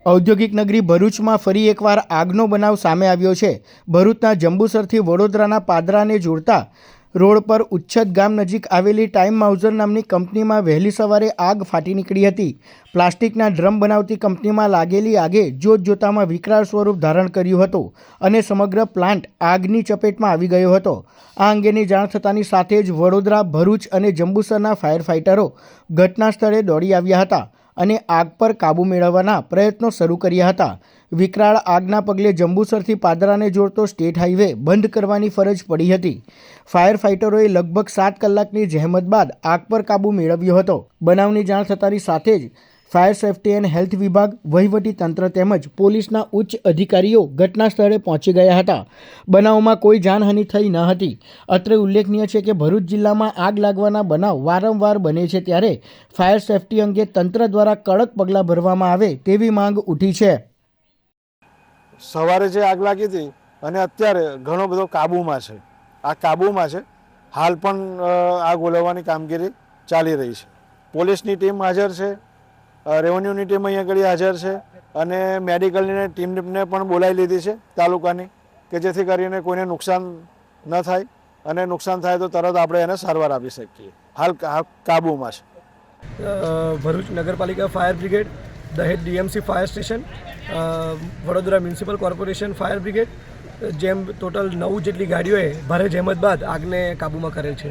ઔદ્યોગિક નગરી ભરૂચમાં ફરી એકવાર આગનો બનાવ સામે આવ્યો છે। ભરૂચના જંબુસરથી વડોદરાના પાદરાને જોડતા રોડ પર ઉચ્છદ ગામ નજીક આવેલી ટાઈમ માઉઝર નામની કંપનીમાં વહેલી સવારે આગ ફાટી નીકળી હતી। પ્લાસ્ટિકના ડ્રમ બનાવતી કંપનીમાં લાગેલી આગે જોતજોતામાં વિકરાળ સ્વરૂપ ધારણ કર્યું હતું અને સમગ્ર પ્લાન્ટ આગની ચપેટમાં આવી ગયો હતો। આ અંગેની જાણ થતાની સાથે જ વડોદરા, ભરૂચ અને જંબુસરના ફાયર ફાઇટરો ઘટના સ્થળે દોડી આવ્યા હતા અને આગ પર કાબૂ મેળવવાના પ્રયત્નો શરૂ કર્યા હતા। વિકરાળ આગના પગલે જંબુસરથી પાદરાને જોડતો સ્ટેટ હાઈવે બંધ કરવાની ફરજ પડી હતી। ફાયર ફાઇટરોએ લગભગ 7 કલાકની જહેમત બાદ આગ પર કાબૂ મેળવ્યો હતો। બનાવની જાણ થતાની સાથે જ ફાયર સેફ્ટી એન્ડ હેલ્થ વિભાગ, વહીવટી તંત્ર તેમજ પોલીસના ઉચ્ચ અધિકારીઓ ઘટના સ્થળે પહોંચી ગયા હતા। બનાવમાં કોઈ જાનહાનિ થઈ ન હતી। અત્રે ઉલ્લેખનીય છે કે ભરૂચ જિલ્લામાં આગ લાગવાના બનાવ વારંવાર બને છે, ત્યારે ફાયર સેફ્ટી અંગે તંત્ર દ્વારા કડક પગલાં ભરવામાં આવે તેવી માંગ ઉઠી છે। સવારે જે આગ લાગી હતી અને અત્યારે ઘણો બધો કાબૂમાં છે। આ કાબૂમાં છે। હાલ પણ આગ ઓલવવાની કામગીરી ચાલી રહી છે। પોલીસની ટીમ હાજર છે, રેવન્યુની ટીમ અહીંયા આગળ હાજર છે અને મેડિકલની ટીમને પણ બોલાવી લીધી છે તાલુકાની, કે જેથી કરીને કોઈને નુકસાન ન થાય અને નુકસાન થાય તો તરત આપણે એને સારવાર આપી શકીએ। હાલ કાબૂમાં છે। ભરૂચ નગરપાલિકા ફાયર બ્રિગેડ, દહેજ DMC fire station, Vadodara municipal corporation fire brigade જેમ ટોટલ 9 જેટલી ગાડીઓએ ભારે જહેમત બાદ આગને કાબૂમાં કરેલ છે।